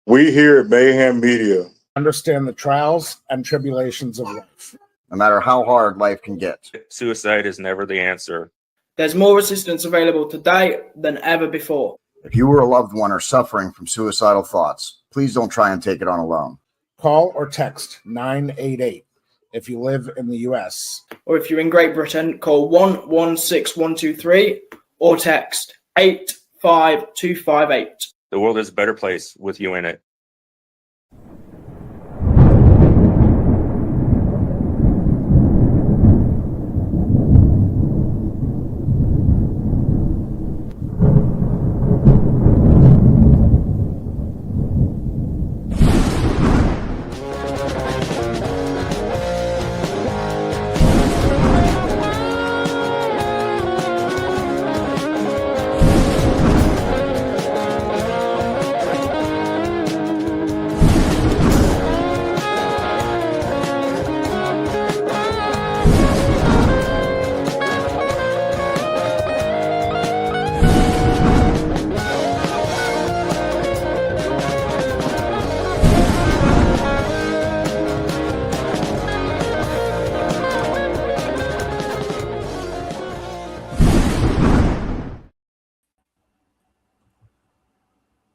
We here at Mayhem Media understand the trials and tribulations of life. No matter how hard life can get. Suicide is never the answer. There's more assistance available today than ever before. If you or a loved one are suffering from suicidal thoughts, please don't try and take it on alone. Call or text 988 if you live in the U.S. Or if you're in Great Britain, call 116123 or text 85258. The world is a better place with you in it.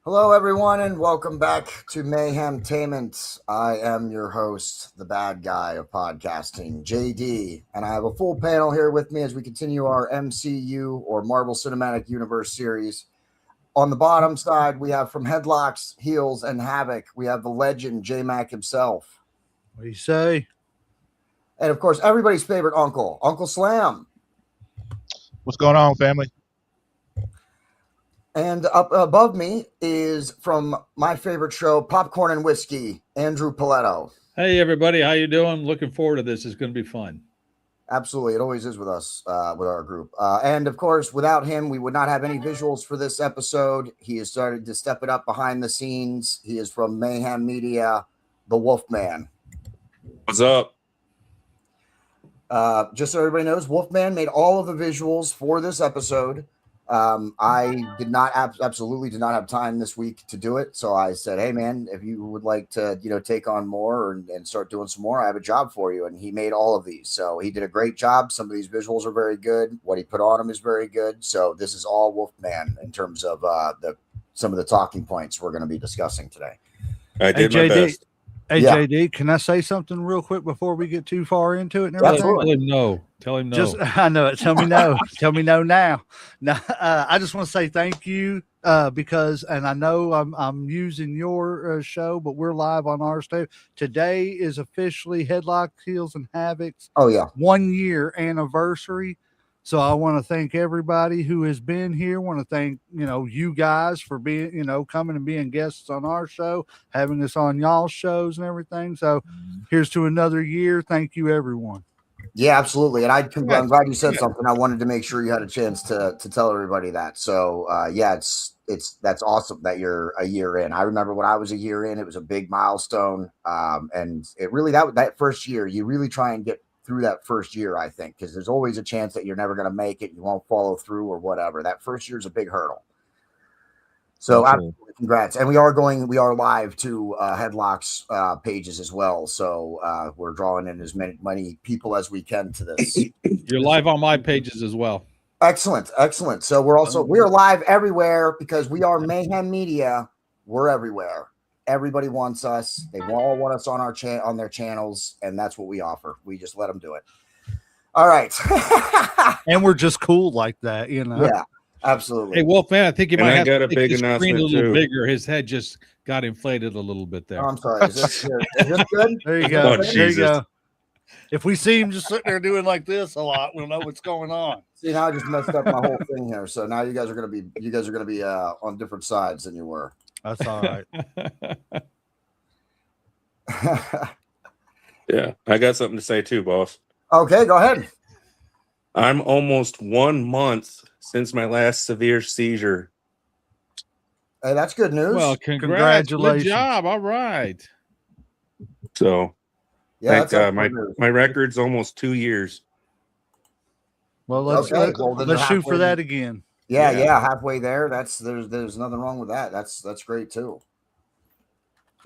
Hello, everyone, and welcome back to Mayhem Tainment. I am your host, the bad guy of podcasting, JD, and I have a full panel here with me as we continue our MCU or Marvel Cinematic Universe series. On the bottom side, we have from Headlocks, Heels, and Havoc, we have the legend, J-Mac himself. What do you say? And, of course, everybody's favorite uncle, Uncle Slam. What's going on, family? And up above me is from my favorite show, Popcorn and Whiskey, Andrew Paletto. Hey, everybody. How you doing? Looking forward to this. It's going to be fun. Absolutely. It always is with us, with our group. And, of course, without him, we would not have any visuals for this episode. He has started to step it up behind the scenes. He is from Mayhem Media, the Wolfman. What's up? Just so everybody knows, Wolfman made all of the visuals for this episode. I did not absolutely did not have time this week to do it. So I said, hey man, if you would like to, take on more and start doing some more, I have a job for you. And he made all of these. So he did a great job. Some of these visuals are very good. What he put on them is very good. So this is all Wolfman in terms of some of the talking points we're going to be discussing today. I did my best. Hey, Yeah. JD, can I say something real quick before we get too far into it? And Absolutely. Tell him no. Tell him no. I know it. Tell me no. Tell me no now. Now, I just want to say thank you because, and I know I'm using your show, but we're live on ours too. Today is officially Headlock, Heels, and Havoc's 1 year anniversary. So I want to thank everybody who has been here. Want to thank, you guys for being, coming and being guests on our show, having us on y'all's shows and everything. So here's to another year. Thank you, everyone. Yeah, absolutely. And I'm glad you said something. I wanted to make sure you had a chance to tell everybody that. So that's awesome that you're a year in. I remember when I was a year in, it was a big milestone. And it really, that first year, you really try and get through that first year, I think, because there's always a chance that you're never going to make it. You won't follow through or whatever. That first year is a big hurdle. So absolutely, congrats. And we are live to Headlock's pages as well. So we're drawing in as many people as we can to this. You're live on my pages as well. Excellent. So we're live everywhere because we are Mayhem Media. We're everywhere. Everybody wants us. They all want us on on their channels, and that's what we offer. We just let them do it. All right. And we're just cool like that, Yeah, absolutely. Hey, Wolfman, I think you might have got to a make big the screen announcement a little too. bigger. His head just got inflated a little bit there. Oh, I'm sorry. Is this good? There you go. Oh, There you Jesus. go. If we see him just sitting there doing like this a lot, we'll know what's going on. See, now I just messed up my whole thing here. So now you guys are gonna be on different sides than you were. That's all right. Yeah, I got something to say too, boss. Okay, go ahead. I'm almost 1 month since my last severe seizure. Hey, that's good news. Well, Congratulations. Good job. All right. So yeah, thank God. My record's almost 2 years. Well, let's Okay, well, then let's they're shoot for halfway. that again. Yeah, halfway there. There's nothing wrong with that. That's great too.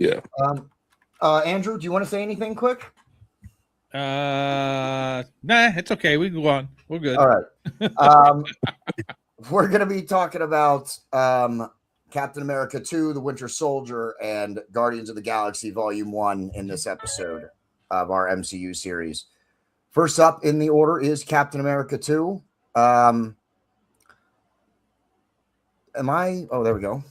Yeah. Andrew, do you want to say anything quick? Nah, it's okay. We can go on. We're good. All right. We're going to be talking about Captain America 2, The Winter Soldier, and Guardians of the Galaxy Volume 1 in this episode of our MCU series. First up in the order is Captain America 2. Oh, there we go.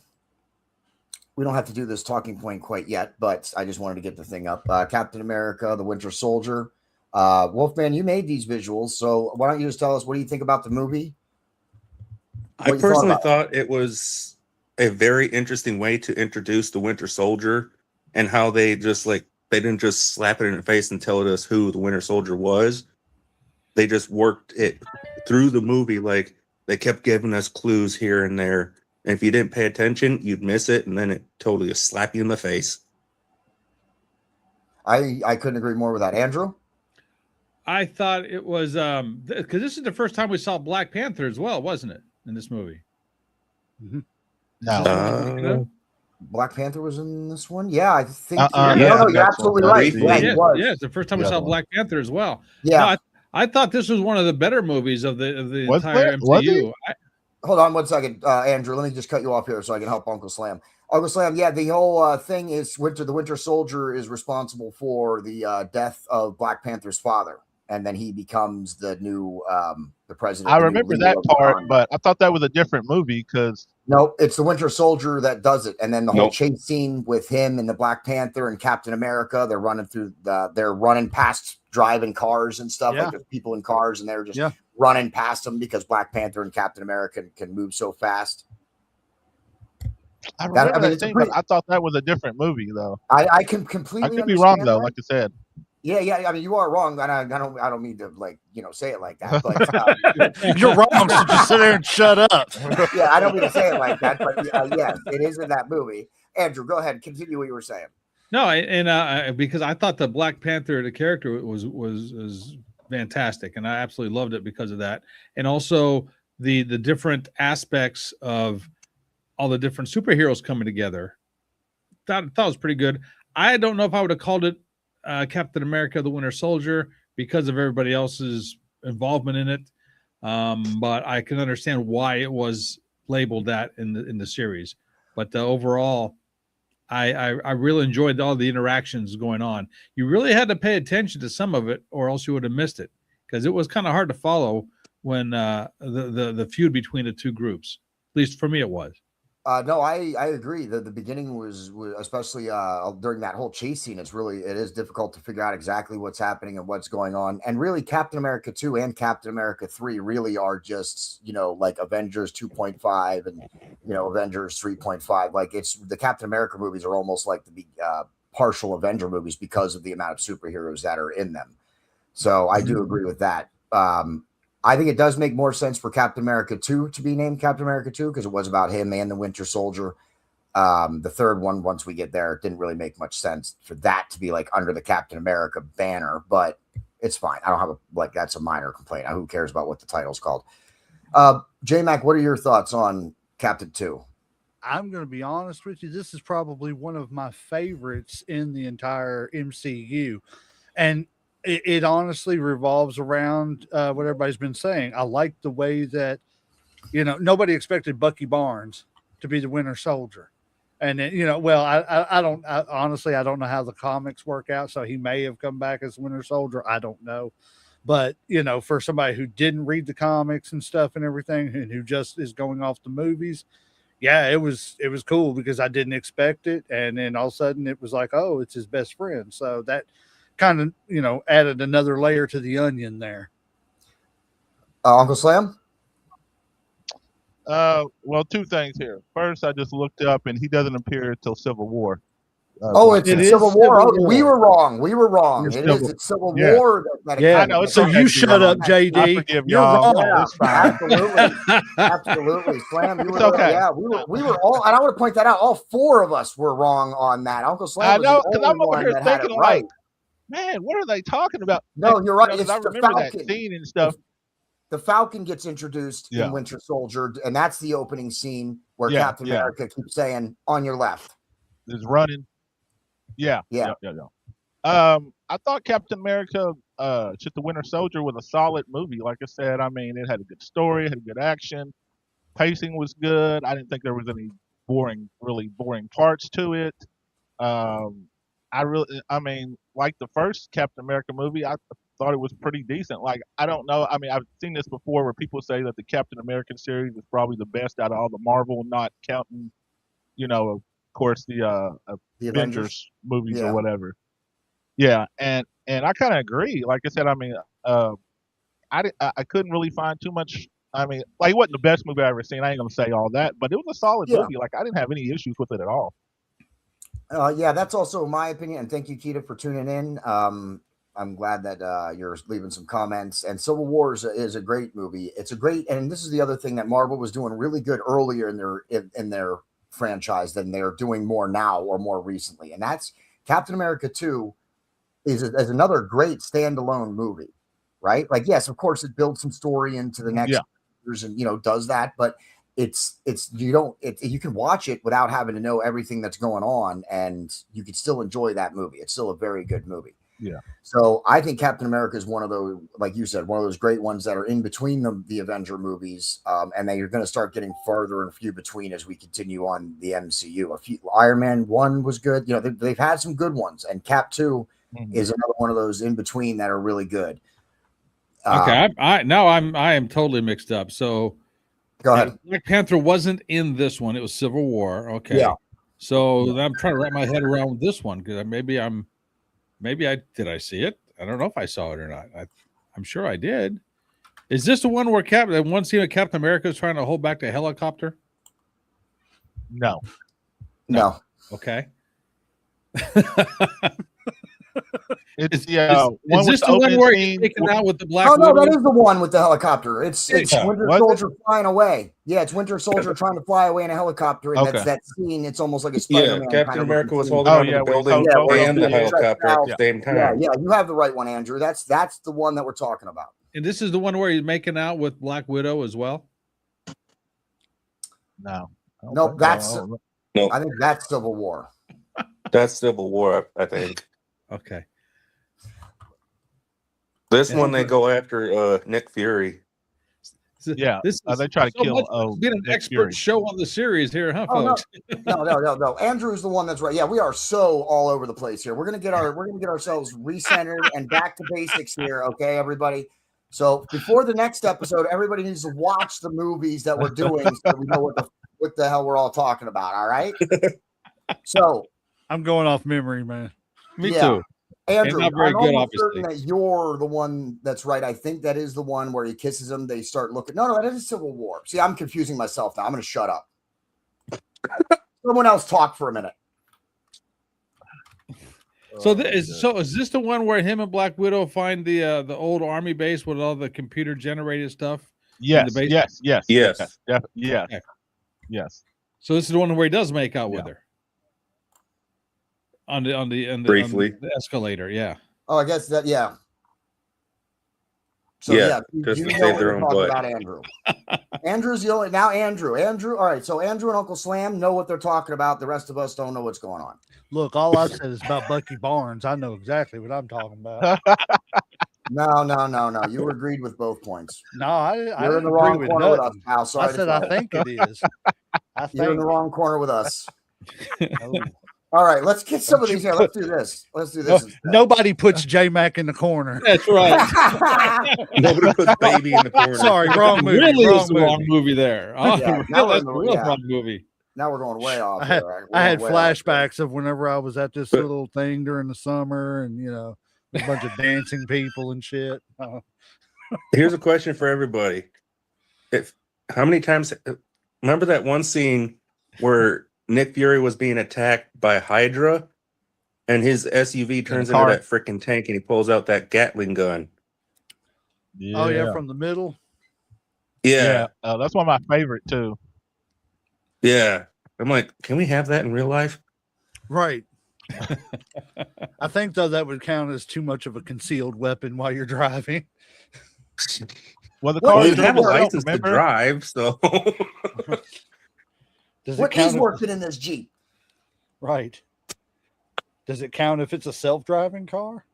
We don't have to do this talking point quite yet, but I just wanted to get the thing up. Captain America, The Winter Soldier. Wolfman, you made these visuals, so why don't you just tell us, what do you think about the movie? I personally thought it was a very interesting way to introduce the Winter Soldier, and how they just they didn't just slap it in the face and tell us who the Winter Soldier was. They just worked it through the movie. Like, they kept giving us clues here and there. And if you didn't pay attention, you'd miss it, and then it totally slap you in the face. I couldn't agree more with that. Andrew? I thought it was because this is the first time we saw Black Panther as well, wasn't it, in this movie? No. Black Panther was in this one? Yeah, I think. Yeah, no, you're absolutely right. Yeah, he was. Yeah, it's the first time we saw Black Panther as well. Yeah. No, I thought this was one of the better movies of the entire MCU. Hold on one second, Andrew. Let me just cut you off here so I can help Uncle Slam. Uncle Slam, yeah, the whole thing is the Winter Soldier is responsible for the death of Black Panther's father, and then he becomes the new the president. I remember that part, but I thought that was a different movie because no, it's the Winter Soldier that does it, and then the whole chase scene with him and the Black Panther and Captain America. They're running past driving cars and stuff. Like, there's people in cars, and they're just running past them because Black Panther and Captain America can move so fast. I remember that thing, but I thought that was a different movie, though. I can completely. I could be wrong though, like I said. Yeah. I mean, you are wrong. I don't mean to say it like that. But you're wrong. So just sit there and shut up. Yeah, I don't mean to say it like that. But yes, it is in that movie. Andrew, go ahead. Continue what you were saying. No, and because I thought the Black Panther, the character was fantastic, and I absolutely loved it because of that, and also the different aspects of all the different superheroes coming together. Thought it was pretty good. I don't know if I would have called it Captain America: The Winter Soldier because of everybody else's involvement in it, but I can understand why it was labeled that in the series. But overall, I really enjoyed all the interactions going on. You really had to pay attention to some of it, or else you would have missed it, because it was kind of hard to follow when the feud between the two groups. At least for me, it was. No, I agree. The beginning was especially during that whole chase scene. It is difficult to figure out exactly what's happening and what's going on. And really, Captain America 2 and Captain America 3 really are just, like Avengers 2.5 and, Avengers 3.5. Like, it's the Captain America movies are almost like the partial Avenger movies because of the amount of superheroes that are in them. So I do agree with that. I think it does make more sense for Captain America 2 to be named Captain America 2 because it was about him and the Winter Soldier. The third one, once we get there, it didn't really make much sense for that to be like under the Captain America banner, but it's fine. I don't have that's a minor complaint. Who cares about what the title's called? J-Mac, what are your thoughts on Captain 2? I'm going to be honest with you. This is probably one of my favorites in the entire MCU. And it honestly revolves around what everybody's been saying. I like the way that, nobody expected Bucky Barnes to be the Winter Soldier. And then, I honestly don't know how the comics work out. So he may have come back as Winter Soldier. I don't know. But, for somebody who didn't read the comics and stuff and everything, and who just is going off the movies, yeah, it was cool because I didn't expect it. And then all of a sudden it was like, oh, it's his best friend. So that kind of, added another layer to the onion there. Uncle Slam? Well, two things here. First, I just looked up, and he doesn't appear until Civil War. It's Civil War. We were wrong. It's Civil War. I know. So you shut up, JD. You're wrong. Yeah, absolutely. Slam, you were okay. Yeah, we were all, and I want to point that out. All four of us were wrong on that. Uncle Slam. I know, because I'm over here thinking right. Man, what are they talking about? No, you're right. It's I remember that scene and stuff. The Falcon gets introduced in Winter Soldier, and that's the opening scene where Captain America keeps saying, "On your left." Is running. Yeah. Yeah. I thought Captain America, just the Winter Soldier, was a solid movie. Like I said, I mean, it had a good story, it had good action, pacing was good. I didn't think there was any really boring parts to it. I mean, like the first Captain America movie, I thought it was pretty decent. Like, I don't know. I mean, I've seen this before where people say that the Captain American series is probably the best out of all the Marvel, not counting, of course, the Avengers movies or whatever. Yeah, and I kind of agree. Like I said, I mean, I couldn't really find too much. I mean, like, it wasn't the best movie I've ever seen. I ain't gonna say all that, but it was a solid movie. Like, I didn't have any issues with it at all. Yeah, that's also my opinion. And thank you, Keita, for tuning in. I'm glad that you're leaving some comments. And Civil War is a great movie. It's a great, and this is the other thing that Marvel was doing really good earlier in their franchise than they're doing more now or more recently. And that's Captain America 2 is another great standalone movie, right? Like, yes, of course, it builds some story into the next years and does that, but you can watch it without having to know everything that's going on, and you can still enjoy that movie. It's still a very good movie. Yeah. So I think Captain America is one of those, like you said, one of those great ones that are in between the Avenger movies, and then you're going to start getting farther and few between as we continue on the MCU. Iron Man 1 was good. They've had some good ones, and Cap 2 is another one of those in between that are really good. Okay, I am totally mixed up. So go ahead. Black Panther wasn't in this one; it was Civil War. Okay, yeah. So I'm trying to wrap my head around this one because maybe did I see it? I don't know if I saw it or not. I'm sure I did. Is this the one where one scene of Captain America is trying to hold back the helicopter? No. Okay. It's is this the one where he's taken out with the Black Widow? No, that is the one with the helicopter. It's Winter Soldier flying away. Yeah, it's Winter Soldier trying to fly away in a helicopter, and that's that scene. It's almost like a Spider-Man. Yeah, Captain America was holding on to the building and the helicopter at the same time. Yeah, you have the right one, Andrew. That's the one that we're talking about. And this is the one where he's making out with Black Widow as well? No. No, I think that's Civil War. That's Civil War, I think. Okay. This one they go after Nick Fury. Yeah, they try to kill. Been an expert Fury. Show on the series here, huh, folks? No. Andrew's the one that's right. Yeah, we are so all over the place here. We're gonna get ourselves recentered and back to basics here, okay, everybody. So before the next episode, everybody needs to watch the movies that we're doing so we know what the hell we're all talking about. All right. So I'm going off memory, man. Me too. Andrew, not very I'm good, almost obviously. certain that you're the one that's right. I think that is the one where he kisses him. They start looking. No, that is Civil War. See, I'm confusing myself now. I'm going to shut up. Someone else talk for a minute. So is this the one where him and Black Widow find the old army base with all the computer generated stuff? Yes. So this is the one where he does make out with her. On the Briefly. on the escalator, yeah. Oh, I guess that, yeah. So just you to know save what their we're own talking butt. about, Andrew. Andrew's the only now. Andrew. All right. So Andrew and Uncle Slam know what they're talking about. The rest of us don't know what's going on. Look, all I said is about Bucky Barnes. I know exactly what I'm talking about. No. You agreed with both points. No, I You're in the wrong corner with us, pal. Sorry. I said I think it is. You're in the wrong corner with us. All right, let's get some of these here. Let's do this. Nobody puts J-Mac in the corner. That's right. Nobody puts baby in the corner. Sorry, wrong movie. Really wrong is the movie. wrong movie there. Wrong movie. Now we're going way off. I had flashbacks of whenever I was at this little thing during the summer, and a bunch of dancing people and shit. Here's a question for everybody: how many times? Remember that one scene where Nick Fury was being attacked by Hydra, and his SUV turns into that freaking tank, and he pulls out that Gatling gun. Yeah. Oh yeah, from the middle. Yeah. That's one of my favorite too. Yeah, I'm like, can we have that in real life? Right. I think though that would count as too much of a concealed weapon while you're driving. Well, the car you have a license to drive, so. What is working in this Jeep? Right. Does it count if it's a self-driving car?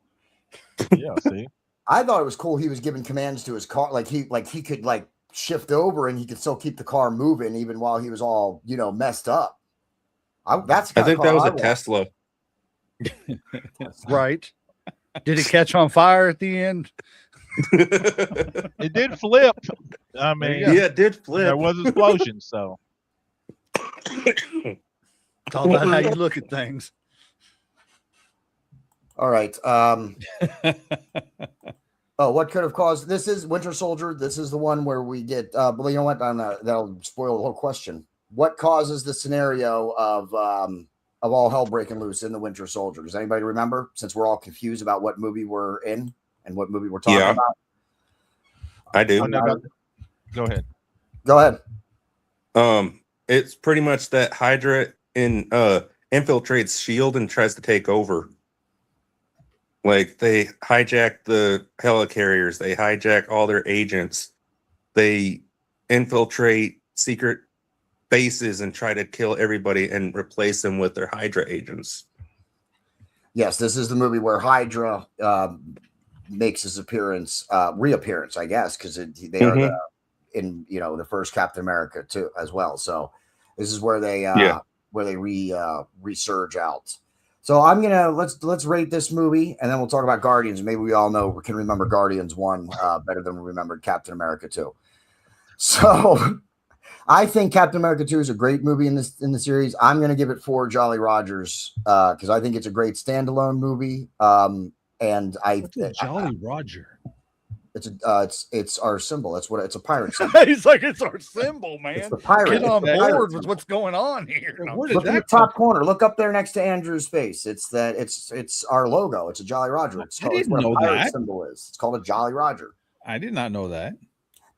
Yeah, see. I thought it was cool. He was giving commands to his car, like he could like shift over and he could still keep the car moving even while he was all messed up. I think that was a Tesla. Right. Did it catch on fire at the end? It did flip. I mean, yeah, it did flip. There was an explosion, so. It's all about how you look at things. All right. What could have caused this? Is Winter Soldier. This is the one where we get. Well, you know what? That'll spoil the whole question. What causes the scenario of all hell breaking loose in the Winter Soldier? Does anybody remember? Since we're all confused about what movie we're in and what movie we're talking about. I do. Go ahead. Go ahead. It's pretty much that Hydra infiltrates SHIELD and tries to take over. Like, they hijack the helicarriers, they hijack all their agents, they infiltrate secret bases and try to kill everybody and replace them with their Hydra agents. Yes, this is the movie where Hydra makes his reappearance, I guess, because they are in the first Captain America too as well. So this is where they resurge out. So I'm gonna let's rate this movie and then we'll talk about Guardians. Maybe we all can remember Guardians 1 better than we remembered Captain America 2. So I think Captain America 2 is a great movie in the series. I'm gonna give it 4 Jolly Rogers because I think it's a great standalone movie. And What's a Jolly Roger? It's our symbol. It's a pirate symbol. He's like, it's our symbol, man. It's the pirate. Get on board with what's going on here. Look in the top corner. Look up there next to Andrew's face. It's our logo. It's a Jolly Roger. It's I didn't know pirate that. symbol is. It's called a Jolly Roger. I did not know that.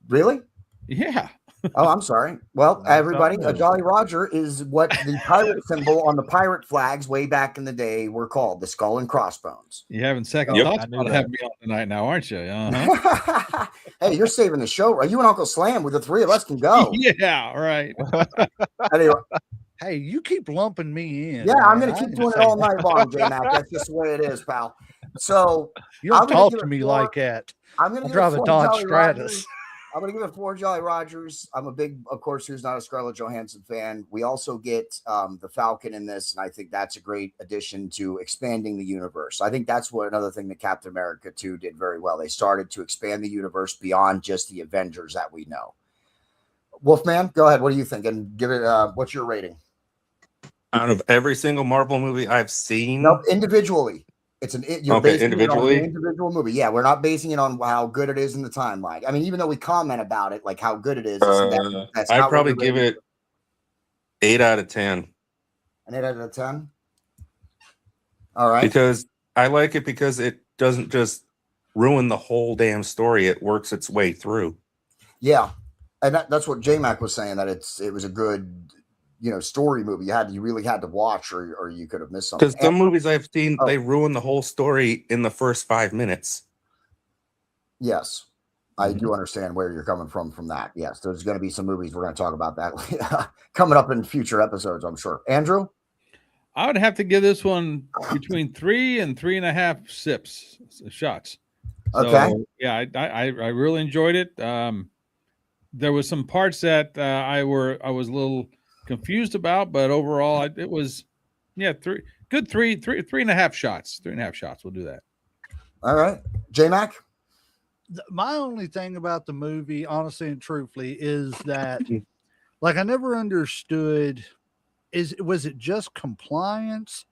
Really? Yeah. Oh, I'm sorry. Well, everybody, a Jolly Roger is what the pirate symbol on the pirate flags way back in the day were called, the skull and crossbones. You having second thoughts about having me on tonight now, aren't you? Uh-huh. Hey, you're saving the show, right? You and Uncle Slam, with the 3 of us can go. Yeah, right. Anyway, hey, you keep lumping me in. Yeah, man. I'm going to keep doing it all night long, J-Mac. That's just the way it is, pal. So you don't talk to me like that. I'm going to drive a Dodge Stratus. I'm going to give it 4 Jolly Rogers. I'm a big, of course, who's not a Scarlett Johansson fan. We also get the Falcon in this, and I think that's a great addition to expanding the universe. I think that's another thing that Captain America 2 did very well. They started to expand the universe beyond just the Avengers that we know. Wolfman, go ahead. What do you think? And give it, what's your rating? Out of every single Marvel movie I've seen? Nope, individually. You're basing individually? it on the individual movie. Yeah, we're not basing it on how good it is in the timeline. I mean, even though we comment about it, like how good it is, that's I'd probably give it 8 out of 10. An 8 out of 10? All right. Because I like it because it doesn't just ruin the whole damn story. It works its way through. Yeah. And that's what J-Mac was saying, that it was a good story movie. You really had to watch, or you could have missed something. Because some movies I've seen, they ruin the whole story in the first 5 minutes. Yes, I do understand where you're coming from that. Yes, there's going to be some movies we're going to talk about that coming up in future episodes, I'm sure. Andrew, I would have to give this one between 3 and 3.5 shots. So, okay. Yeah, I really enjoyed it. There was some parts that I was a little confused about, but overall it was 3.5 shots. 3.5 shots. We'll do that. All right. J-Mac? My only thing about the movie, honestly and truthfully, is that like I never understood, was it just compliance,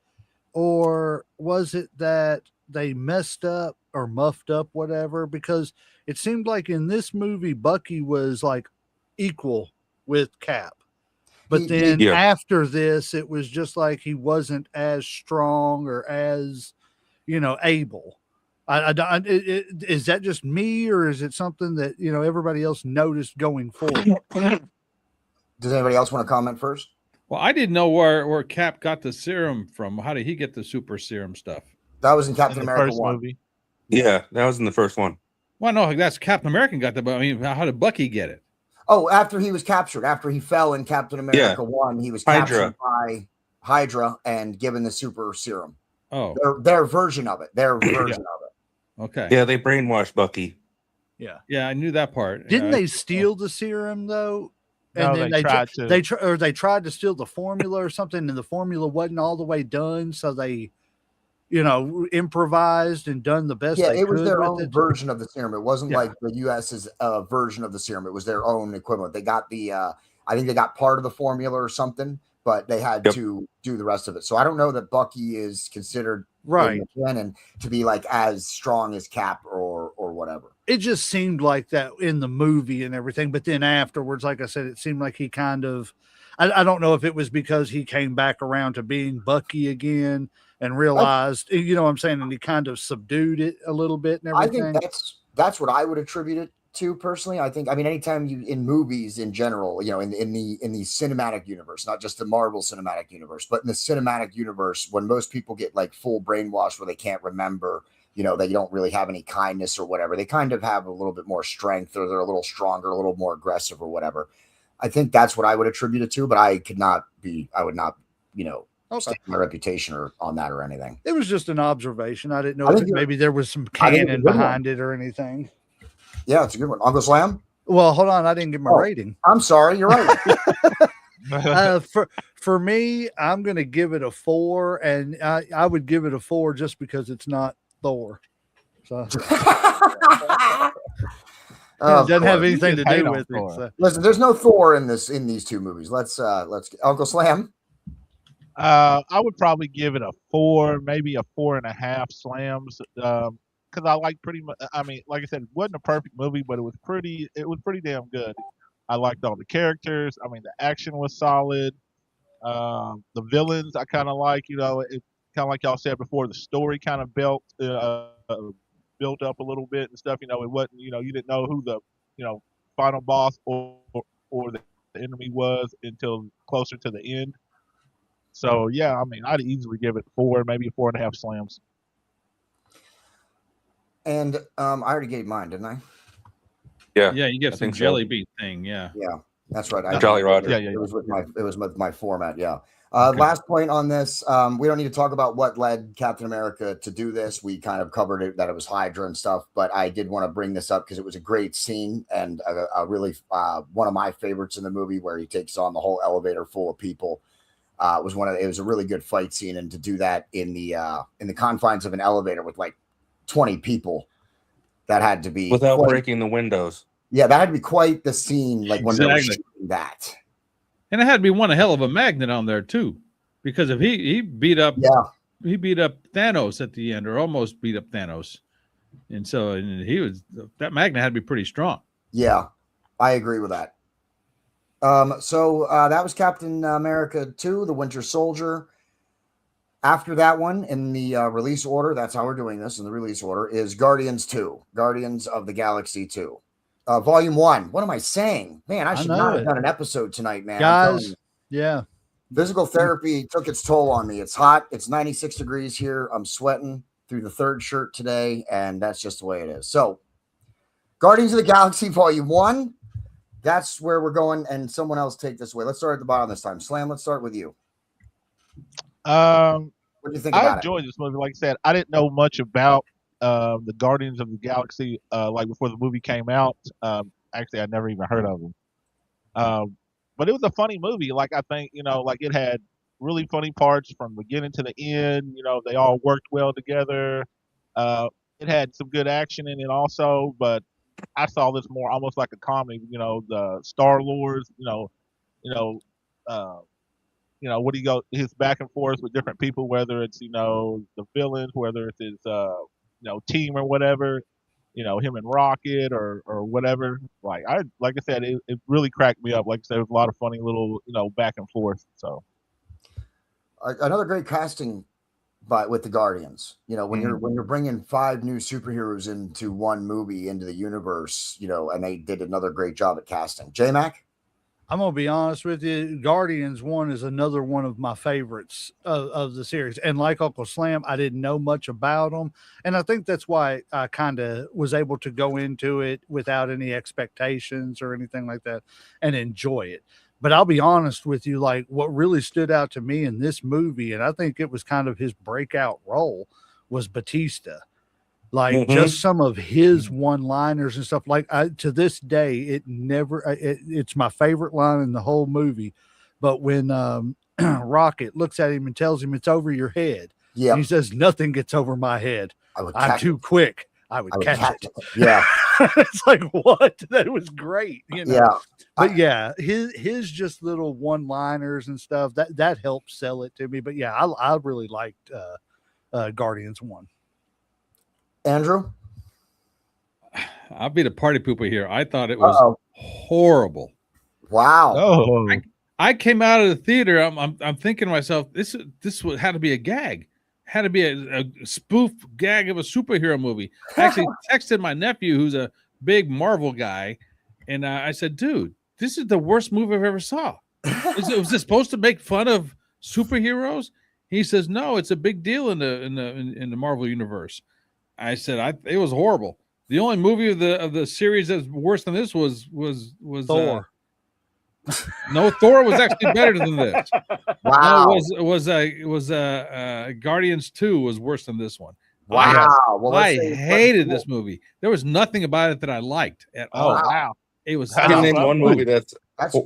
or was it that they messed up or muffed up, whatever? Because it seemed like in this movie Bucky was like equal with Cap. But then after this, it was just like he wasn't as strong or as, able. Is that just me, or is it something that, everybody else noticed going forward? Does anybody else want to comment first? Well, I didn't know where Cap got the serum from. How did he get the super serum stuff? That was in Captain America 1. Movie. Yeah, that was in the first one. Well, no, that's Captain America got that, but I mean, how did Bucky get it? Oh, after he was captured, after he fell in Captain America 1, he was captured by Hydra and given the super serum. Oh, Their version of it. Their version of it. okay. Yeah, they brainwashed Bucky. Yeah, I knew that part. Didn't they steal the serum though? No, And then they tried to. they tried to steal the formula or something, and the formula wasn't all the way done, so they, improvised and done the best. Yeah, they it was could their with own it. version of the serum. It wasn't Yeah. like the US's version of the serum. It was their own equivalent. They got the, I think they got part of the formula or something, but they had to do the rest of it. So I don't know that Bucky is considered Right. in the canon to be like as strong as Cap or whatever. It just seemed like that in the movie and everything, but then afterwards, like I said, it seemed like he kind of, I don't know if it was because he came back around to being Bucky again and realized, what I'm saying, and he kind of subdued it a little bit and everything. I think that's what I would attribute it to personally. I mean, anytime you in movies in general, in the cinematic universe, not just the Marvel cinematic universe, but in the cinematic universe, when most people get like full brainwashed where they can't remember, they don't really have any kindness or whatever, they kind of have a little bit more strength, or they're a little stronger, a little more aggressive or whatever. I think that's what I would attribute it to, but I would not, stake my reputation or on that or anything. It was just an observation. I didn't know if maybe there was some canon behind it or anything. Yeah, it's a good one. Uncle Slam? Well, hold on. I didn't give my rating. I'm sorry. You're right. For me, I'm going to give it a 4, and I would give it a 4 just because it's not Thor. So it doesn't have anything to do with it. So. Listen, there's no Thor in these two movies. Let's Uncle Slam. I would probably give it a 4, maybe a 4.5 slams. Because I like pretty much. I mean, like I said, it wasn't a perfect movie, but it was pretty damn good. I liked all the characters. I mean, the action was solid. The villains I kind of like. It kind of like y'all said before. The story kind of built up a little bit and stuff. It wasn't. You didn't know who the final boss or the enemy was until closer to the end. So yeah, I mean, I'd easily give it 4, maybe 4.5 slams. And I already gave mine, didn't I? Yeah, you get some jelly bean thing. Yeah, that's right. Jolly Roger. Yeah. It was with my format. Yeah. Okay. Last point on this. We don't need to talk about what led Captain America to do this. We kind of covered it, that it was Hydra and stuff, but I did want to bring this up because it was a great scene and a really one of my favorites in the movie, where he takes on the whole elevator full of people. It was a really good fight scene, and to do that in the confines of an elevator with like 20 people, that had to be without breaking the windows. Yeah, that had to be quite the scene, like when they were shooting that. And it had to be one hell of a magnet on there too, because if he beat up Thanos at the end, or almost beat up Thanos, and that magnet had to be pretty strong. Yeah, I agree with that. So that was Captain America 2, The Winter Soldier. After that one, in the release order, that's how we're doing this in the release order, is Guardians 2, Guardians of the Galaxy 2. Volume 1. What am I saying? Man, I should not have done an episode tonight, man. Guys, yeah. Physical therapy took its toll on me. It's hot. It's 96 degrees here. I'm sweating through the third shirt today, and that's just the way it is. So, Guardians of the Galaxy Volume 1. That's where we're going, and someone else take this away. Let's start at the bottom this time. Slam, let's start with you. What do you think about it? I enjoyed this movie. Like I said, I didn't know much about the Guardians of the Galaxy like before the movie came out. Actually, I'd never even heard of them. But it was a funny movie. Like, I think, like it had really funny parts from beginning to the end. They all worked well together. It had some good action in it also, but I saw this more almost like a comedy. The Star-Lord, what do you go his back and forth with different people, whether it's the villains, whether it's his team or whatever, him and Rocket or whatever. Like I said, it really cracked me up. Like I said, it was a lot of funny little back and forth. So another great casting with the Guardians. When you're bringing 5 new superheroes into one movie, into the universe, and they did another great job at casting. J-Mac? I'm going to be honest with you. Guardians 1 is another one of my favorites of the series. And like Uncle Slam, I didn't know much about them. And I think that's why I kind of was able to go into it without any expectations or anything like that and enjoy it. But I'll be honest with you, like what really stood out to me in this movie, and I think it was kind of his breakout role, was Batista. Like just some of his one-liners and stuff. Like to this day, it's my favorite line in the whole movie. But when Rocket looks at him and tells him it's over your head, he says, "Nothing gets over my head. I'm too quick. I would catch it." Yeah. It's like, what? That was great. You know? Yeah. But yeah, his just little one-liners and stuff that helped sell it to me. But yeah, I really liked Guardians 1. Andrew? I'll be the party pooper here. I thought it was horrible. Wow. Oh. I came out of the theater. I'm thinking to myself, this had to be a gag. Had to be a spoof gag of a superhero movie. I actually texted my nephew, who's a big Marvel guy, and I said, "Dude, this is the worst movie I've ever saw. Was this supposed to make fun of superheroes?" He says, "No, it's a big deal in the Marvel universe." I said, "It was horrible. The only movie of the series that's worse than this was Thor." No, Thor was actually better than this. Wow. No, it was Guardians 2 was worse than this one. Wow. I hated this movie. There was nothing about it that I liked at all. Wow. It was I can name one movie that's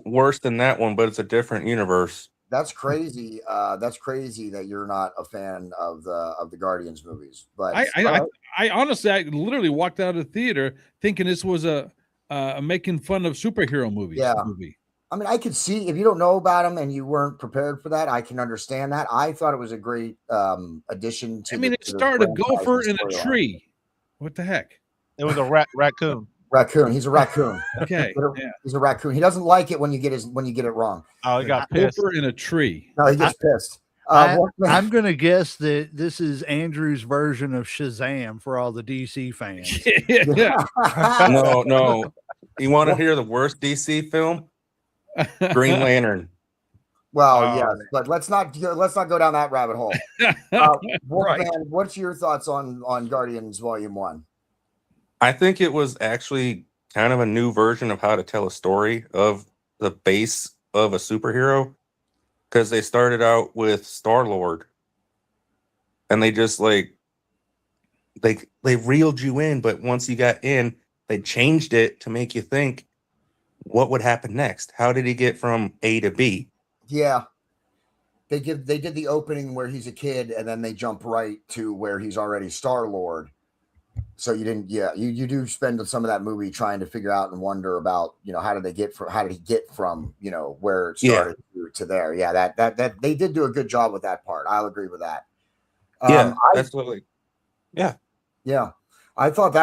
worse than that one, but it's a different universe. That's crazy. That's crazy that you're not a fan of the Guardians movies. But I honestly, I literally walked out of the theater thinking this was a making fun of superhero movies. Yeah. Movie. I mean, I could see if you don't know about them and you weren't prepared for that, I can understand that. I thought it was a great addition to. It started a gopher in a tree. What the heck? It was a raccoon. Raccoon. He's a raccoon. Okay. He's a raccoon. He doesn't like it when you get it wrong. Oh, he got pissed. Gopher in a tree. No, he gets pissed. I'm going to guess that this is Andrew's version of Shazam for all the DC fans. No. You want to hear the worst DC film? Green Lantern. Well, yes, but let's not go down that rabbit hole. Wolfman, what's your thoughts on Guardians Volume 1? I think it was actually kind of a new version of how to tell a story of the base of a superhero, because they started out with Star-Lord and they just they reeled you in, but once you got in, they changed it to make you think what would happen next. How did he get from A to B? Yeah. They did the opening where he's a kid and then they jump right to where he's already Star-Lord. So you do spend some of that movie trying to figure out and wonder about, how did he get from, where it started to there. Yeah, that they did do a good job with that part. I'll agree with that. Absolutely. Yeah. Yeah. I thought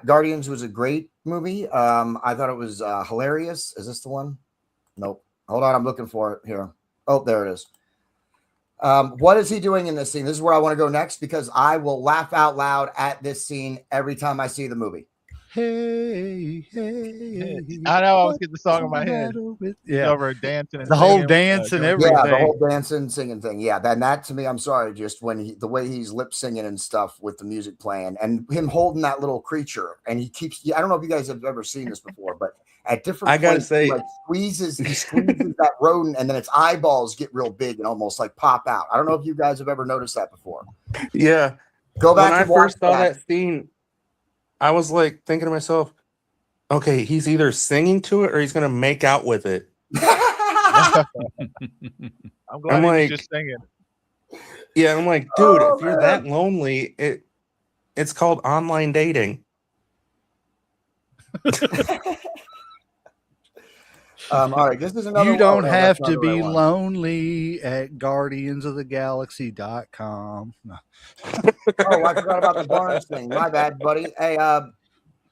Guardians was a great movie. I thought it was hilarious. Is this the one? Nope. Hold on, I'm looking for it here. Oh, there it is. What is he doing in this scene? This is where I want to go next because I will laugh out loud at this scene every time I see the movie. Hey. I know. I was getting the song in my head. Yeah. Over dancing. And the whole dance and everything. Yeah, the whole dancing, singing thing. Yeah, that to me, I'm sorry, just when the way he's lip singing and stuff with the music playing and him holding that little creature and he keeps. I don't know if you guys have ever seen this before, but at different points, he squeezes that rodent and then its eyeballs get real big and almost like pop out. I don't know if you guys have ever noticed that before. Yeah. Go back. When I first saw that scene, I was like thinking to myself, okay, he's either singing to it or he's going to make out with it. I'm glad he's just singing. Yeah, I'm like, dude, if you're that lonely, it's called online dating. All right, this is another. You don't have to be lonely at guardiansofthegalaxy.com. No. Oh, I forgot about the Barnes thing. My bad, buddy. Hey,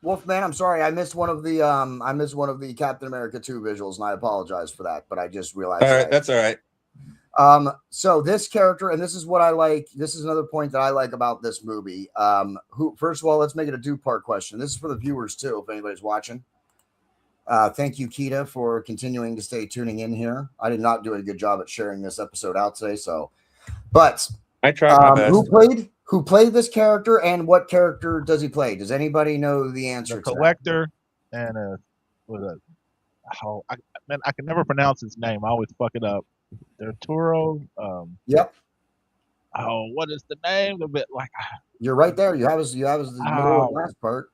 Wolfman, I'm sorry. I missed one of the Captain America 2 visuals, and I apologize for that. But I just realized. All right, that's all right. So this character, and this is what I like. This is another point that I like about this movie. First of all, let's make it a 2-part question. This is for the viewers too, if anybody's watching. Thank you, Keita, for continuing to stay tuning in here. I did not do a good job at sharing this episode out today, but I tried my best. Who played this character, and what character does he play? Does anybody know the answer? The Collector and I man, I can never pronounce his name. I always fuck it up. Arturo. Yep, Oh, what is the name? A bit like. you're right there. You have his the middle Oh. and last part.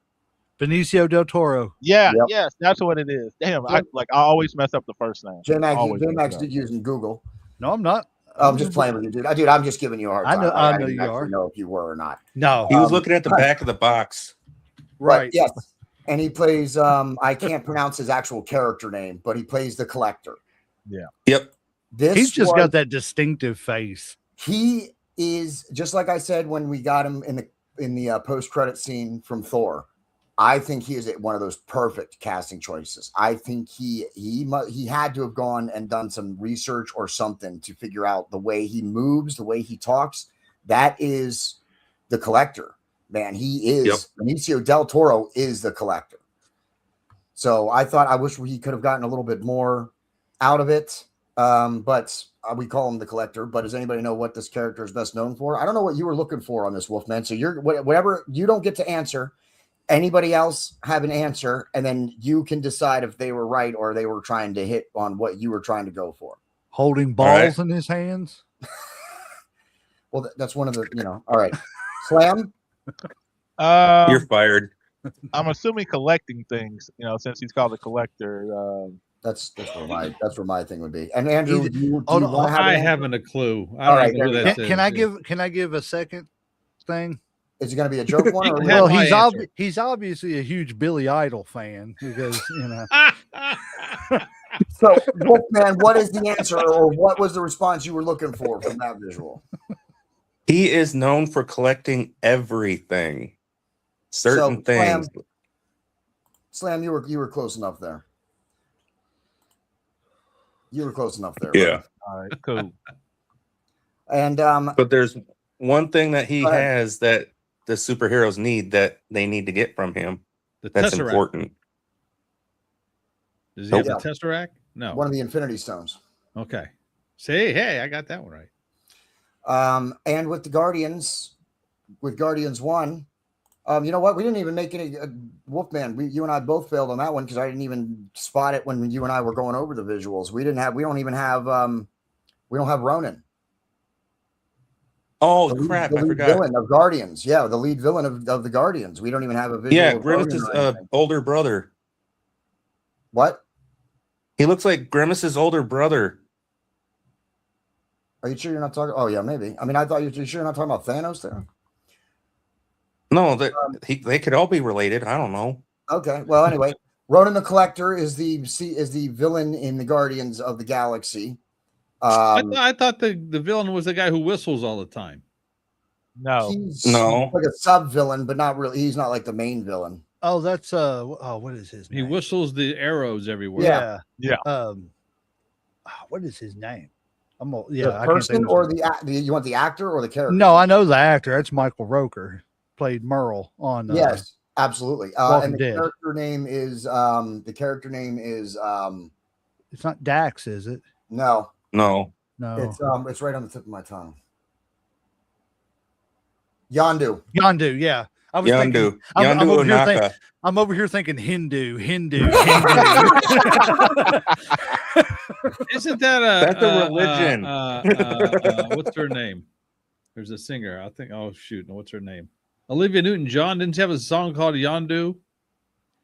Benicio del Toro. Yeah, Yep. yes, that's what it is. Damn, Yep. I always mess up the first name. J-Max Always mess it up. did using Google. No, I'm not. I'm just playing with you, dude. Dude, I'm just giving you a hard I time. know- I know didn't you actually are. know if you were or not. No. He was looking at the back of the box. Right. But, yes, and he plays. I can't pronounce his actual character name, but he plays the Collector. Yep. He's just got that distinctive face. He is just like I said when we got him in the post credit scene from Thor. I think he is one of those perfect casting choices. I think he had to have gone and done some research or something to figure out the way he moves, the way he talks. That is the Collector, man. He is Benicio del Toro is the Collector. So I wish he could have gotten a little bit more out of it. But we call him the Collector. But does anybody know what this character is best known for? I don't know what you were looking for on this, Wolfman. So you're whatever you don't get to answer. Anybody else have an answer, and then you can decide if they were right or they were trying to hit on what you were trying to go for. Holding balls in his hands. Well, that's one of the, all right. Slam. You're fired. I'm assuming collecting things, since he's called a collector. That's where my thing would be. And Andrew, I haven't a clue. I All don't right, know who there that you is. Can I give a second thing? Is it going to be a joke one? Or can Well, have he's obviously a huge Billy Idol fan because So, Wolfman, what is the answer, or what was the response you were looking for from that visual? He is known for collecting everything. Certain things. Slam, you were close enough there. You were close enough there. Yeah. Right? All right, cool. And But there's one thing that he has that the superheroes need that they need to get from him. That's Tesseract. important. Does he have the Tesseract? No. One of the Infinity Stones. Okay. See, hey, I got that one right. And with Guardians 1, you know what? We didn't even make any Wolfman. You and I both failed on that one because I didn't even spot it when you and I were going over the visuals. We don't have Ronan. Oh crap! I forgot. Villain of Guardians. Yeah, the lead villain of the Guardians. We don't even have a visual. Yeah, of Grimace's Ronan or anything. older brother. What? He looks like Grimace's older brother. Are you sure you're not talking? Oh yeah, maybe. I mean, I thought you sure you're not talking about Thanos there. No, they could all be related. I don't know. Okay. Well, anyway, Ronan the Collector is the villain in the Guardians of the Galaxy. I thought the villain was the guy who whistles all the time. No. He's No. like a sub villain, but not really. He's not like the main villain. oh, that's what is his He name? whistles the arrows everywhere. Yeah. Yeah. What is his name? I can't The think person of or his you want the actor or the character? No, I know the actor. That's Michael Roker. Played Merle on Yes, absolutely. Walking And the Dead. character name is it's not Dax, is it? no. No. No. It's right on the tip of my tongue. Yondu. Yondu, yeah. I was thinking Yondu. I'm Yondu over here Onaka. I'm over here thinking Hindu. Isn't that That's a religion. What's her name? There's a singer. I think. Oh shoot! What's her name? Olivia Newton-John. Didn't she have a song called Yondu?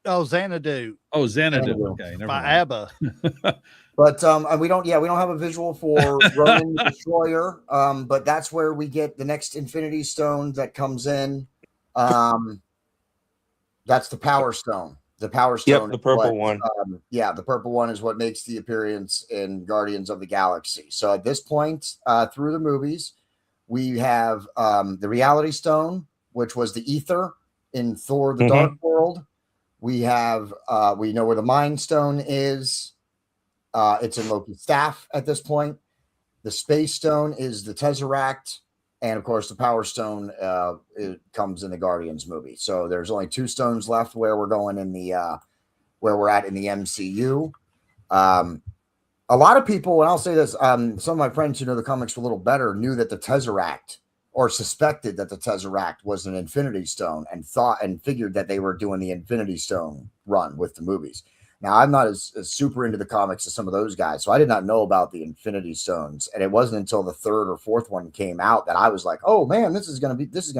Oh, Xanadu Oh, Xanadu. Xanadu. Okay, never by mind. ABBA. But we don't have a visual for Ronan the Destroyer. But that's where we get the next Infinity Stone that comes in. That's the Power Stone. The Power Stone. Yep, the purple one. The purple one is what makes the appearance in Guardians of the Galaxy. So at this point, through the movies, we have the Reality Stone, which was the ether in Thor: The Dark World. We have we know where the Mind Stone is. It's in Loki's staff at this point. The Space Stone is the Tesseract, and of course, the Power Stone it comes in the Guardians movie. So there's only 2 stones left where we're going in the where we're at in the MCU. A lot of people, and I'll say this, some of my friends who know the comics a little better knew that the Tesseract, or suspected that the Tesseract was an Infinity Stone, and thought and figured that they were doing the Infinity Stone run with the movies. Now, I'm not as super into the comics as some of those guys, so I did not know about the Infinity Stones, and it wasn't until the third or fourth one came out that I was like, "Oh man, this is gonna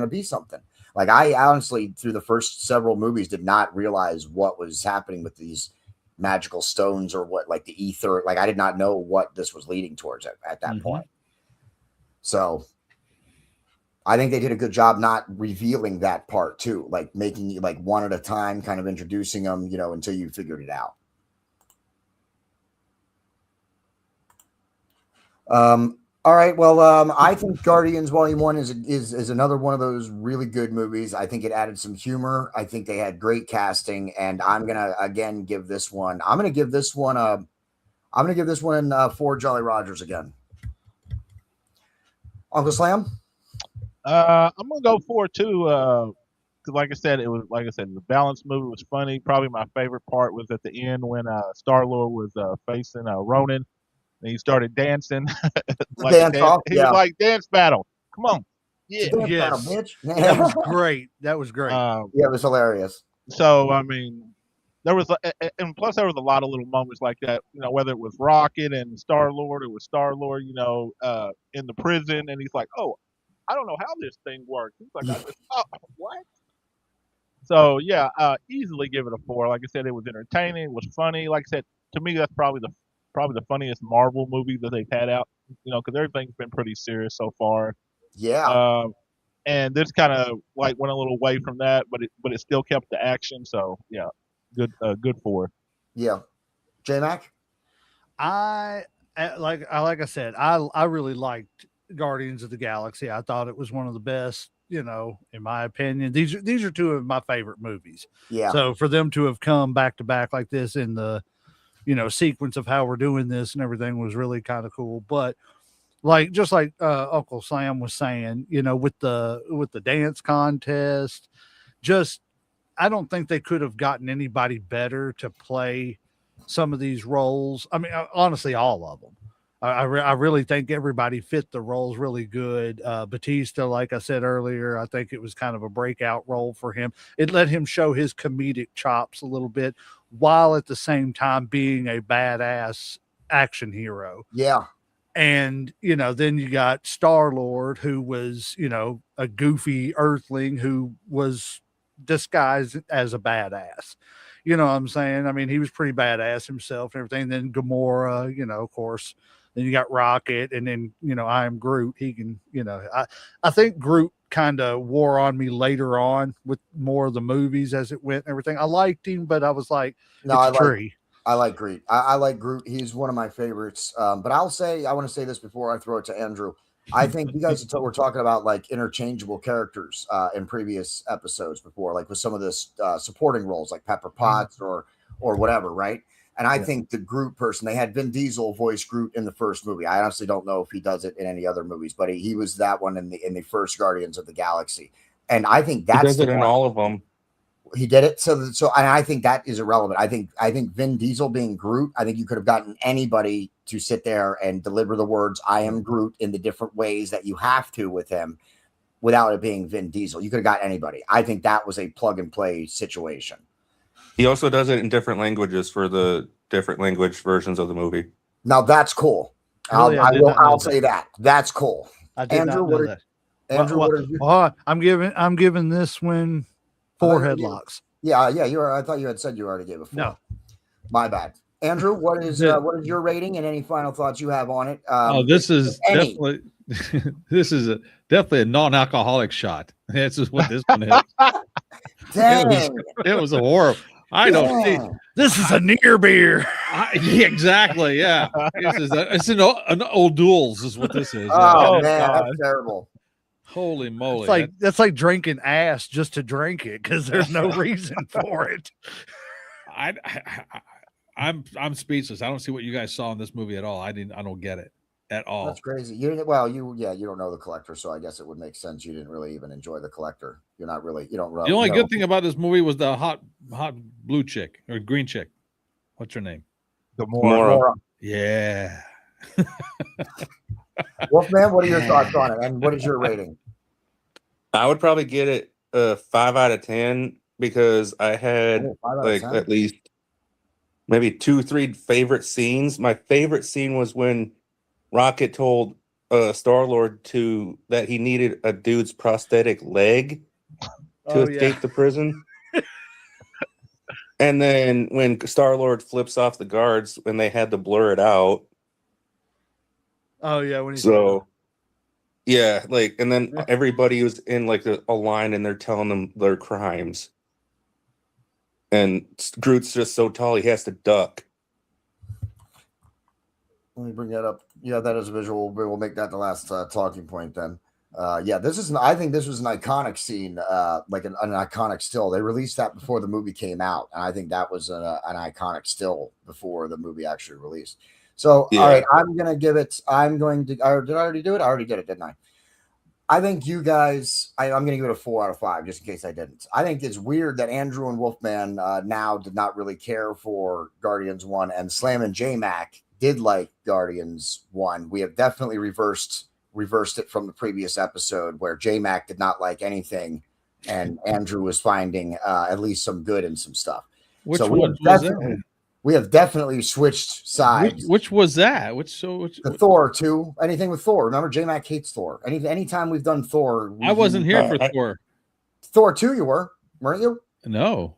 be something." Like, I honestly, through the first several movies, did not realize what was happening with these magical stones or what, like the ether. Like, I did not know what this was leading towards at that point. So, I think they did a good job not revealing that part too, like making you like one at a time, kind of introducing them, until you figured it out. All right. Well, I think Guardians Volume 1 is another one of those really good movies. I think it added some humor. I think they had great casting, and I'm gonna again give this one. I'm gonna give this one 4 Jolly Rogers again. Uncle Slam. I'm gonna go 4 too. Because like I said, the balanced movie was funny. Probably my favorite part was at the end when Star-Lord was facing Ronan. And he started dancing. He was like, dance battle. Come on. Yeah. Battle, bitch. That was great. That was great. It was hilarious. So, I mean, there was, and plus there was a lot of little moments like that, whether it was Rocket and Star-Lord, it was Star-Lord, in the prison. And he's like, oh, I don't know how this thing works. He's like, what? So, yeah, easily give it a 4. Like I said, it was entertaining. It was funny. Like I said, to me, that's probably the funniest Marvel movie that they've had out, because everything's been pretty serious so far. Yeah. And this kind of like went a little away from that, but it still kept the action. So yeah, good 4. Yeah. J-Mac? Like I said, I really liked Guardians of the Galaxy. I thought it was one of the best, in my opinion. These are 2 of my favorite movies. Yeah. So for them to have come back to back like this in the sequence of how we're doing this and everything was really kind of cool. But just like Uncle Sam was saying, with the dance contest, I don't think they could have gotten anybody better to play some of these roles. I mean, honestly, all of them. I really think everybody fit the roles really good. Batista, like I said earlier, I think it was kind of a breakout role for him. It let him show his comedic chops a little bit while at the same time being a badass action hero. Yeah. And, then you got Star-Lord, who was, a goofy earthling who was disguised as a badass. You know what I'm saying? I mean, he was pretty badass himself and everything. Then Gamora, of course. Then you got Rocket, and then, I am Groot. He can, I think Groot kind of wore on me later on with more of the movies as it went and everything. I liked him, but I was like, I like Groot. I like Groot. He's one of my favorites. But I want to say this before I throw it to Andrew. I think you guys were talking about like interchangeable characters in previous episodes before, like with some of this supporting roles like Pepper Potts or whatever, right? And I think the Groot person, they had Vin Diesel voice Groot in the first movie. I honestly don't know if he does it in any other movies, but he was that one in the first Guardians of the Galaxy. And I think that's he does it in all of them. He did it. So and I think that is irrelevant. I think Vin Diesel being Groot, I think you could have gotten anybody to sit there and deliver the words, I am Groot, in the different ways that you have to with him without it being Vin Diesel. You could have got anybody. I think that was a plug and play situation. He also does it in different languages for the different language versions of the movie. Now that's cool. Really, I'll say that. That's cool. I did Andrew, not know that. Andrew, what are you? I'm giving this one 4 headlocks. Yeah, you are. I thought you had said you already gave it 4. No, my bad. Andrew, what is your rating and any final thoughts you have on it? This is definitely definitely a non-alcoholic shot. This is what this one is. Dang. It was a horrible. I don't see. This is a near beer. Yeah, exactly. Yeah, it's an old duels is what this is. Oh yeah. man, that's terrible. Holy moly! That's like drinking ass just to drink it because there's no reason for it. I'm speechless. I don't see what you guys saw in this movie at all. I don't get it at all. That's crazy. You don't know the Collector, so I guess it would make sense you didn't really even enjoy the Collector. You don't really. The only good thing about this movie was the hot blue chick or green chick. What's her name? Gamora. Yeah. Wolfman, what are your thoughts on it, and what is your rating? I would probably get it a 5 out of 10 because I had at least maybe 2-3 favorite scenes. My favorite scene was when Rocket told Star-Lord that he needed a dude's prosthetic leg to escape the prison. And then when Star-Lord flips off the guards when they had to blur it out. Oh yeah, when he's yeah, like, and then everybody was in like a line and they're telling them their crimes. And Groot's just so tall he has to duck. Let me bring that up. Yeah, that is a visual. We'll make that the last talking point then. Yeah, I think this was an iconic scene, like an iconic still. They released that before the movie came out, and I think that was an iconic still before the movie actually released. So, all right, I'm going to give it, did I already do it? I already did it, didn't I? I think you guys, I'm going to give it a 4 out of 5, just in case I didn't. I think it's weird that Andrew and Wolfman now did not really care for Guardians 1, and Slam and J-Mac did like Guardians 1. We have definitely reversed it from the previous episode where J-Mac did not like anything, and Andrew was finding at least some good in some stuff. Which one was that? We have definitely switched sides. Which was that? The Thor 2. Anything with Thor. Remember, J-Mac hates Thor. Anytime we've done Thor. I wasn't here for Thor. Thor 2 you weren't you? No.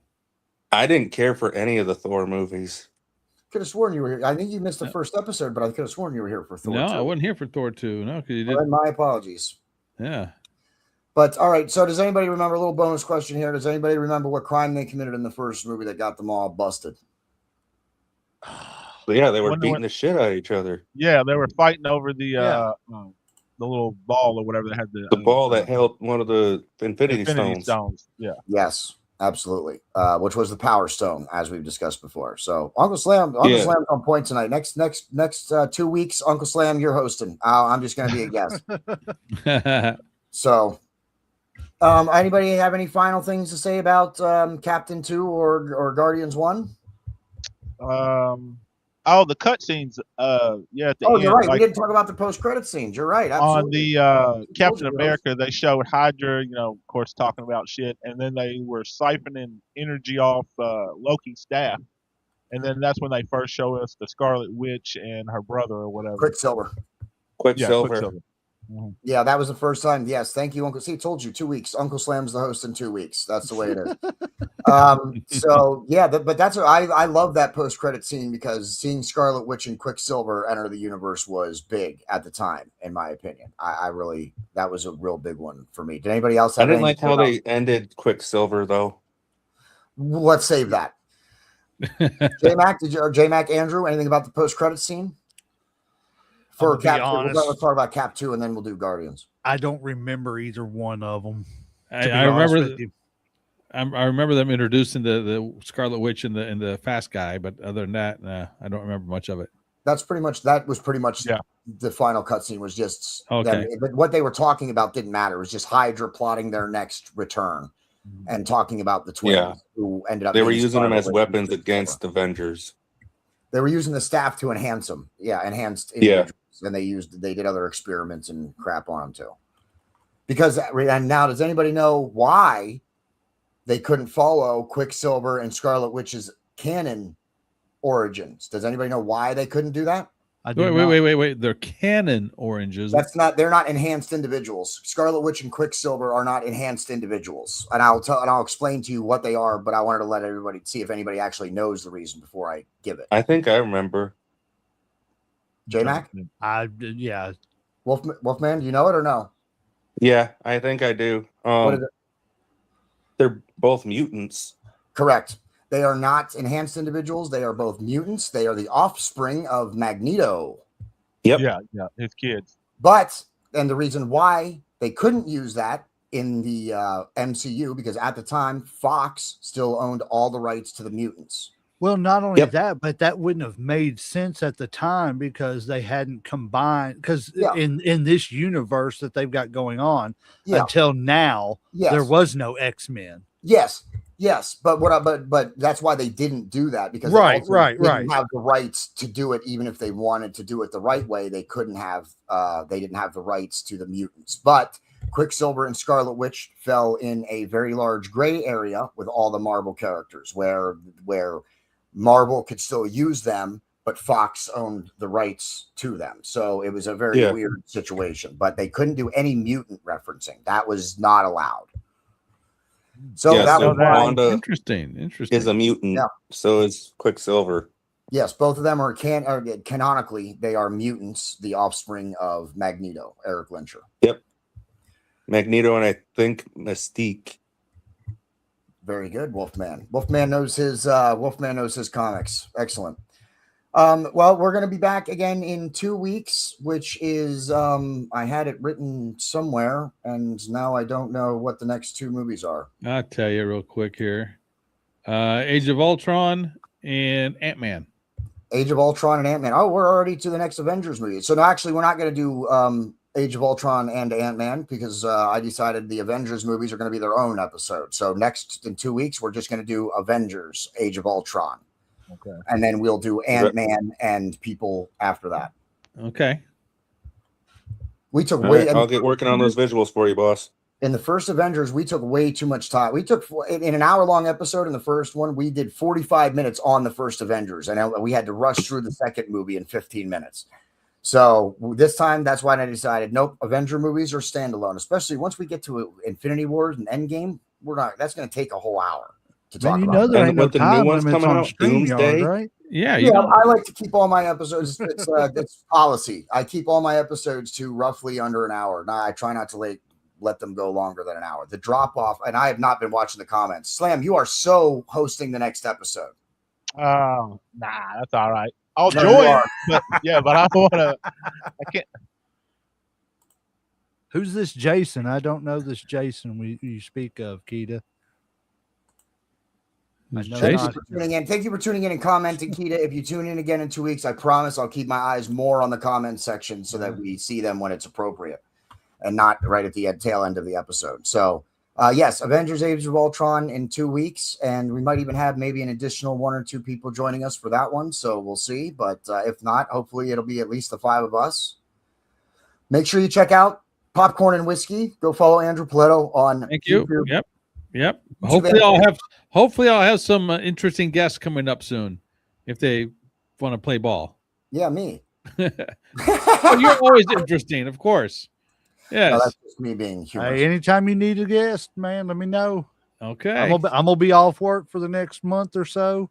I didn't care for any of the Thor movies. Could have sworn you were here. I think you missed the first episode, but I could have sworn you were here for Thor 2. No, I wasn't here for Thor 2. No, because you didn't. My apologies. Yeah. But all right, so does anybody remember, a little bonus question here? Does anybody remember what crime they committed in the first movie that got them all busted? But yeah, they were beating the shit out of each other. Yeah, they were fighting over the little ball or whatever they had. The ball that held one of the Infinity Stones. Yeah. Yes, absolutely. Which was the Power Stone, as we've discussed before. So Uncle Slam's on point tonight. Next 2 weeks, Uncle Slam, you're hosting. I'm just going to be a guest. So, anybody have any final things to say about Captain 2 or Guardians 1? The cutscenes. At the end, you're right. We didn't talk about the post-credit scenes. You're right. Absolutely. On the Captain America, they showed Hydra, of course, talking about shit, and then they were siphoning energy off Loki's staff, and then that's when they first show us the Scarlet Witch and her brother or whatever. Quicksilver. Mm-hmm. Yeah, that was the first time. Yes, thank you, Uncle. See, I told you 2 weeks. Uncle Slam's the host in 2 weeks. That's the way it is. So yeah, but that's I love that post-credit scene because seeing Scarlet Witch and Quicksilver enter the universe was big at the time, in my opinion. I really, that was a real big one for me. Did anybody else? I didn't like how they ended Quicksilver though. Let's save that. J-Mac, Andrew, anything about the post-credit scene? For Cap 2, let's talk about Cap 2 and then we'll do Guardians. I don't remember either one of them. I remember them introducing the Scarlet Witch and the Fast Guy, but other than that, I don't remember much of it. That was pretty much the final cutscene was just okay. But what they were talking about didn't matter. It was just Hydra plotting their next return and talking about the twins who ended up. They were using them as weapons against Avengers. They were using the staff to enhance them. Yeah, enhanced individuals. And they did other experiments and crap on them too. Because and now, does anybody know why they couldn't follow Quicksilver and Scarlet Witch's canon origins? Does anybody know why they couldn't do that? Wait. They're canon oranges. They're not enhanced individuals. Scarlet Witch and Quicksilver are not enhanced individuals. And I'll explain to you what they are, but I wanted to let everybody see if anybody actually knows the reason before I give it. I think I remember. J-Mac? Yeah. Wolfman, do you know it or no? Yeah, I think I do. What is it? They're both mutants. Correct. They are not enhanced individuals. They are both mutants. They are the offspring of Magneto. Yep. Yeah, his kids. And the reason why they couldn't use that in the MCU, because at the time, Fox still owned all the rights to the mutants. Well, not only that, but that wouldn't have made sense at the time because they hadn't combined. Because in this universe that they've got going on until now, there was no X-Men. Yes, but that's why they didn't do that because they didn't have the rights to do it. Even if they wanted to do it the right way, they couldn't have. They didn't have the rights to the mutants, but Quicksilver and Scarlet Witch fell in a very large gray area with all the Marvel characters, where Marvel could still use them, but Fox owned the rights to them. So it was a very weird situation, but they couldn't do any mutant referencing. That was not allowed. So that was Wanda interesting. is a mutant. Yeah. So is Quicksilver. Yes, both of them are canonically, they are mutants, the offspring of Magneto, Eric Lyncher. Yep. Magneto and I think Mystique. Very good, Wolfman. Wolfman knows his comics. Excellent. Well, we're going to be back again in 2 weeks, which is I had it written somewhere, and now I don't know what the next 2 movies are. I'll tell you real quick here. Age of Ultron and Ant-Man. Age of Ultron and Ant-Man. Oh, we're already to the next Avengers movie. So no, actually, we're not going to do Age of Ultron and Ant-Man because I decided the Avengers movies are going to be their own episode. So next in 2 weeks, we're just going to do Avengers, Age of Ultron. Okay. And then we'll do Ant-Man and people after that. Okay. We took I'll get working on those visuals for you, boss. In the first Avengers, we took way too much time. We took in an hour-long episode in the first one, we did 45 minutes on the first Avengers, and we had to rush through the second movie in 15 minutes. So this time, that's why I decided, nope, Avenger movies are standalone, especially once we get to Infinity Wars and Endgame. That's going to take a whole hour to talk about. You know there ain't no time limits on Doomsday, StreamYard, right? Yeah, I like to keep all my episodes. It's policy. I keep all my episodes to roughly under an hour. Now I try not to let them go longer than an hour. The drop off, and I have not been watching the comments. Slam, you are so hosting the next episode. Nah, that's all right. I'll join, but I don't want to. I can't. Who's this Jason? I don't know this Jason you speak of, Keita. Thank you for tuning in. Thank you for tuning in and commenting, Keita. If you tune in again in 2 weeks, I promise I'll keep my eyes more on the comment section so that we see them when it's appropriate and not right at the tail end of the episode. So, yes, Avengers Age of Ultron in 2 weeks, and we might even have maybe an additional 1 or 2 people joining us for that one. So we'll see. But if not, hopefully it'll be at least the 5 of us. Make sure you check out Popcorn and Whiskey. Go follow Andrew Paletto on YouTube. Yep. Hopefully I'll have some interesting guests coming up soon if they want to play ball. Yeah, me. Well, you're always interesting, of course. Yes. No, that's just me being humorous. Hey, anytime you need a guest, man, let me know. Okay. I'm gonna be off work for the next month or so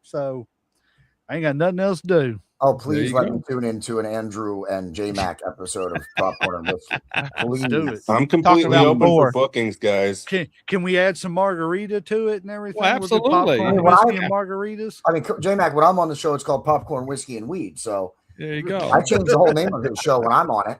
I ain't got nothing else to do. Oh, please let me tune into an Andrew and J-Mac episode of Popcorn and Whiskey. Please do it. I'm completely open for bookings, guys. Can we add some margarita to it and everything? Well, absolutely. Popcorn, whiskey, and margaritas. I mean, J-Mac, when I'm on the show, it's called Popcorn, Whiskey, and Weed. So there you go. I changed the whole name of his show when I'm on it.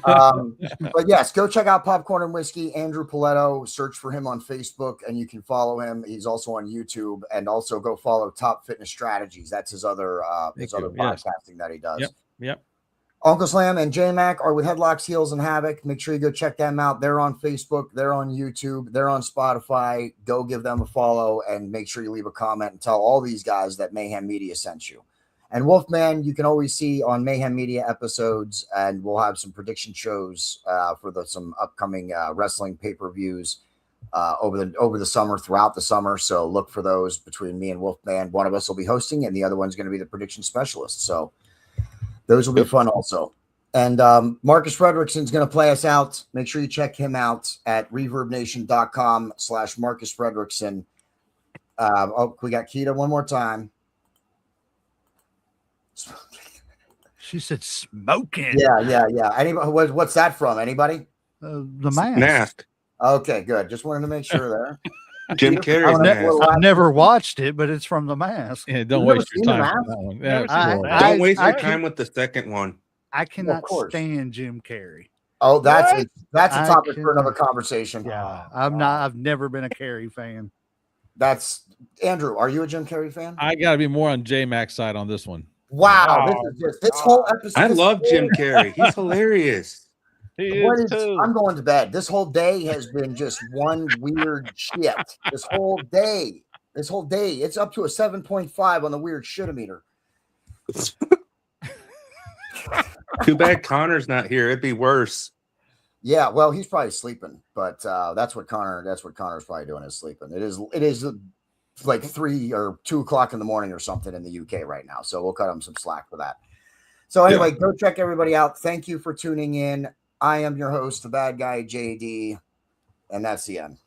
But yes, go check out Popcorn and Whiskey, Andrew Paletto. Search for him on Facebook, and you can follow him. He's also on YouTube, and also go follow Top Fitness Strategies. That's his other podcasting that he does. Yep. Uncle Slam and J-Mac are with Headlocks, Heels, and Havoc. Make sure you go check them out. They're on Facebook. They're on YouTube. They're on Spotify. Go give them a follow, and make sure you leave a comment and tell all these guys that Mayhem Media sent you. And Wolfman, you can always see on Mayhem Media episodes, and we'll have some prediction shows for some upcoming wrestling pay-per-views over the summer, throughout the summer. So look for those between me and Wolfman. One of us will be hosting, and the other one's going to be the prediction specialist. So those will be fun also. And Marcus Fredrickson's going to play us out. Make sure you check him out at reverbnation.com/Marcus Fredrickson. We got Keita one more time. She said smoking. Yeah. Anybody? What's that from? Anybody? The Mask. Mask. Okay, good. Just wanted to make sure there. Jim Carrey's Mask. I've never watched it, but it's from The Mask. Yeah, don't waste your time on that one. Don't waste your time with the second one. I cannot stand Jim Carrey. Oh, that's a topic for another conversation. Yeah, I've never been a Carrey fan. That's Andrew. Are you a Jim Carrey fan? I got to be more on J-Mac's side on this one. Wow, this whole episode. I love Jim Carrey. He's hilarious. I'm going to bed. This whole day has been just one weird shit. This whole day, it's up to a 7.5 on the weird shit-o-meter. Too bad Connor's not here. It'd be worse. Yeah, well, he's probably sleeping, but that's what Connor's probably doing is sleeping. It is like 3 or 2 o'clock in the morning or something in the UK right now. So we'll cut them some slack for that. So anyway, go check everybody out. Thank you for tuning in. I am your host, the bad guy, JD, and that's the end.